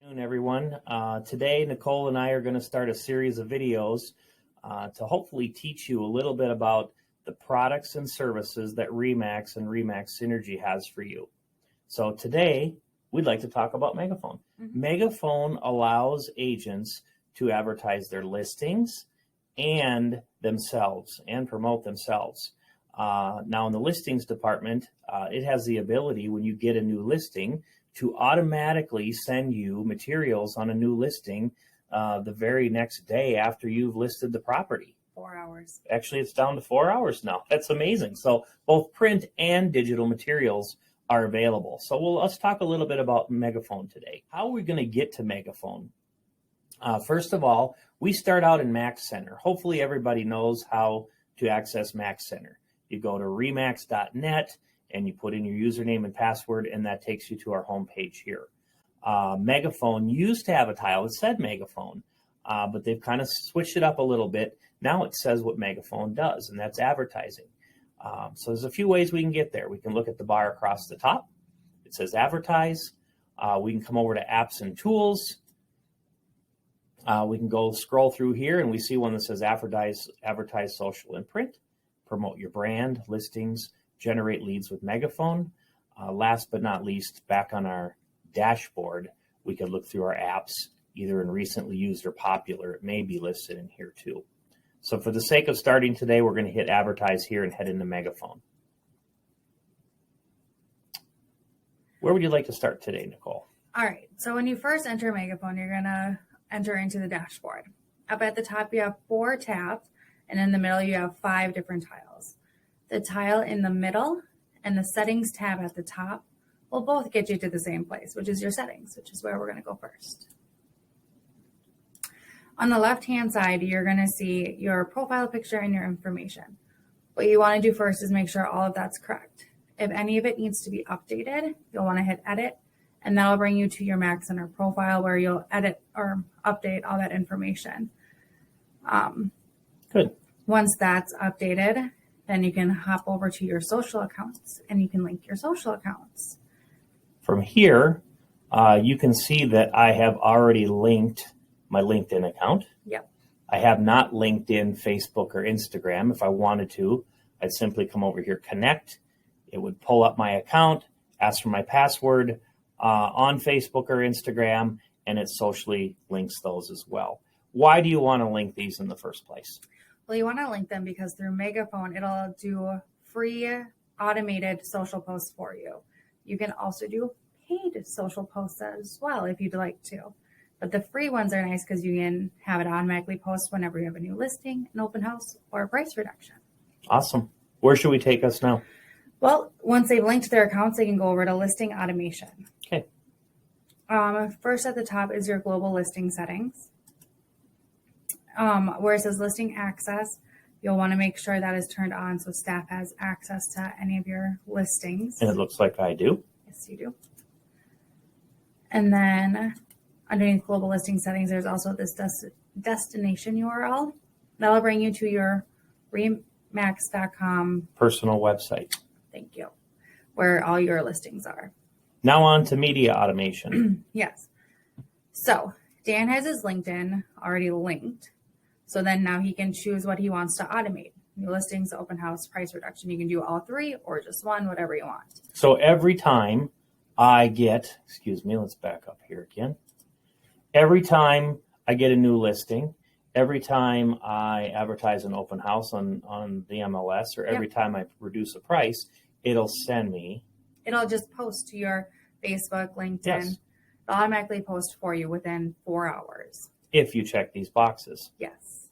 Afternoon, everyone. Today, Nicole and I are going to start a series of videos to hopefully teach you a little bit about the products and services that RE/MAX and RE/MAX Synergy has for you. So today, we'd like to talk about Megaphone. Megaphone allows agents to advertise their listings and themselves and promote themselves. Now, in the listings department, it has the ability when you get a new listing to automatically send you materials on a new listing the very next day after you've listed the property. 4 hours. Actually, it's down to 4 hours now. That's amazing. So both print and digital materials are available. So let's talk a little bit about Megaphone today. How are we going to get to Megaphone? First of all, we start out in Max Center. Hopefully everybody knows how to access Max Center. You go to remax.net and you put in your username and password, and that takes you to our homepage here. Megaphone used to have a tile that said Megaphone, but they've kind of switched it up a little bit. Now it says what Megaphone does, and that's advertising. So there's a few ways we can get there. We can look at the bar across the top. It says advertise. We can come over to apps and tools. We can go scroll through here, and we see one that says advertise social and print, promote your brand, listings, generate leads with Megaphone. Last but not least, back on our dashboard, we could look through our apps, either in recently used or popular. It may be listed in here too. So for the sake of starting today, we're going to hit advertise here and head into Megaphone. Where would you like to start today, Nicole? All right. So when you first enter Megaphone, you're going to enter into the dashboard. Up at the top, you have 4 tabs, and in the middle, you have 5 different tiles. The tile in the middle and the settings tab at the top will both get you to the same place, which is your settings, which is where we're going to go first. On the left-hand side, you're going to see your profile picture and your information. What you want to do first is make sure all of that's correct. If any of it needs to be updated, you'll want to hit edit, and that'll bring you to your Max Center profile where you'll edit or update all that information. Good. Once that's updated, then you can hop over to your social accounts and you can link your social accounts. From here, you can see that I have already linked my LinkedIn account. Yep. I have not linked in Facebook or Instagram. If I wanted to, I'd simply come over here, connect. It would pull up my account, ask for my password on Facebook or Instagram, and it socially links those as well. Why do you want to link these in the first place? Well, you want to link them because through Megaphone, it'll do free automated social posts for you. You can also do paid social posts as well if you'd like to. But the free ones are nice because you can have it automatically post whenever you have a new listing, an open house, or a price reduction. Awesome. Where should we take us now? Well, once they've linked their accounts, they can go over to listing automation. Okay. First at the top is your global listing settings. Where it says listing access, you'll want to make sure that is turned on so staff has access to any of your listings. And it looks like I do. Yes, you do. And then underneath global listing settings, there's also this destination URL. That'll bring you to your remax.com personal website. Thank you. Where all your listings are. Now on to media automation. Yes. So Dan has his LinkedIn already linked. So then now he can choose what he wants to automate. New listings, open house, price reduction. You can do all 3 or just one, whatever you want. So every time I get, let's back up here again. Every time I get a new listing, every time I advertise an open house on the MLS, or every time I reduce a price, it'll send me. It'll just post to your Facebook, LinkedIn. Yes. It'll automatically post for you within 4 hours. If you check these boxes. Yes.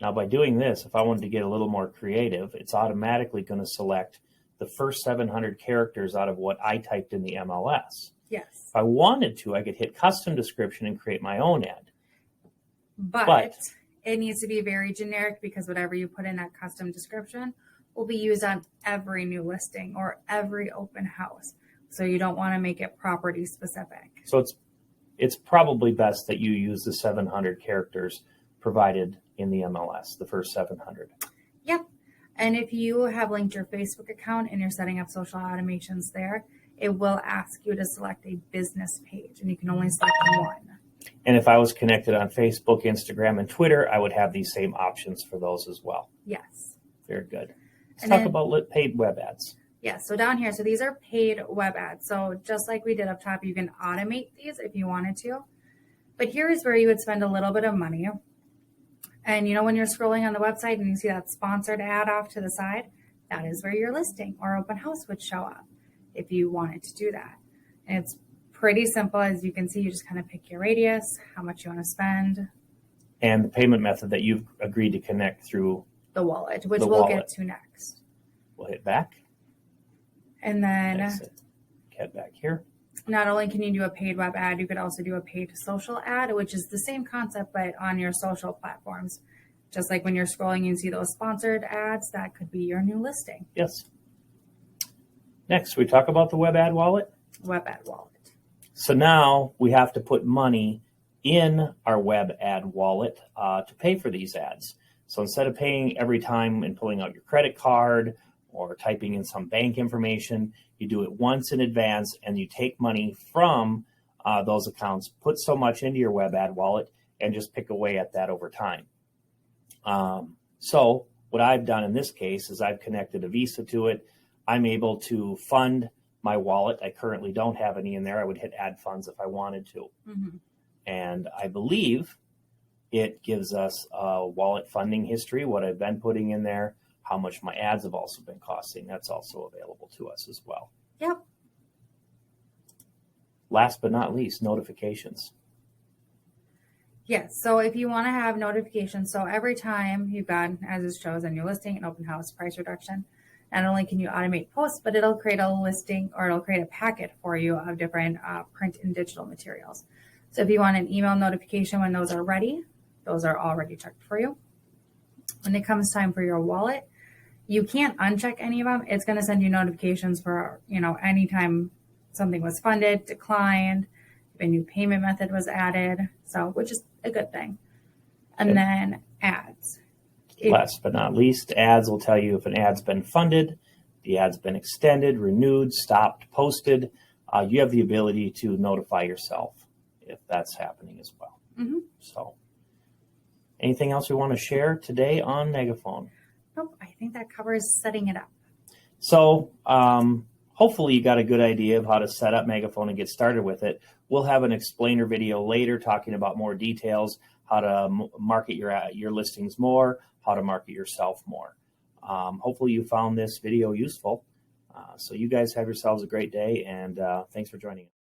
Now, by doing this, if I wanted to get a little more creative, it's automatically going to select the first 700 characters out of what I typed in the MLS. Yes. If I wanted to, I could hit custom description and create my own ad. But it needs to be very generic because whatever you put in that custom description will be used on every new listing or every open house. So you don't want to make it property specific. So it's probably best that you use the 700 characters provided in the MLS, the first 700. Yep. And if you have linked your Facebook account and you're setting up social automations there, it will ask you to select a business page, and you can only select one. And if I was connected on Facebook, Instagram, and Twitter, I would have these same options for those as well. Yes. Very good. Let's And talk then- about paid web ads. Yeah, so down here, so these are paid web ads. So just like we did up top, you can automate these if you wanted to. But here is where you would spend a little bit of money. And you know, when you're scrolling on the website and you see that sponsored ad off to the side, that is where your listing or open house would show up if you wanted to do that. And it's pretty simple. As you can see, you just kind of pick your radius, how much you want to spend. And the payment method that you've agreed to connect through the wallet, which the we'll wallet. get to next. We'll hit back. And then Exit. Head back here. not only can you do a paid web ad, you could also do a paid social ad, which is the same concept, but on your social platforms. Just like when you're scrolling, you see those sponsored ads, that could be your new listing. Yes. Next, we talk about the web ad wallet. Web ad wallet. So now we have to put money in our web ad wallet to pay for these ads. So instead of paying every time and pulling out your credit card or typing in some bank information, you do it once in advance and you take money from those accounts, put so much into your web ad wallet, and just pick away at that over time. So what I've done in this case is I've connected a Visa to it. I'm able to fund my wallet. I currently don't have any in there. I would hit add funds if I wanted to. Mm-hmm. And I believe it gives us a wallet funding history, what I've been putting in there, how much my ads have also been costing. That's also available to us as well. Yep. Last but not least, notifications. Yes. So if you want to have notifications, so every time you've got, as it shows on your listing, an open house price reduction, not only can you automate posts, but it'll create a listing or it'll create a packet for you of different print and digital materials. So if you want an email notification when those are ready, those are already checked for you. When it comes time for your wallet, you can't uncheck any of them. It's going to send you notifications for, anytime something was funded, declined, if a new payment method was added. So, which is a good thing. And then ads. Last but not least, ads will tell you if an ad's been funded, the ad's been extended, renewed, stopped, posted. You have the ability to notify yourself if that's happening as well. Mm-hmm. So anything else we want to share today on Megaphone? Nope, I think that covers setting it up. So hopefully you got a good idea of how to set up Megaphone and get started with it. We'll have an explainer video later talking about more details, how to market your listings more, how to market yourself more. Hopefully you found this video useful. So you guys have yourselves a great day, and thanks for joining us.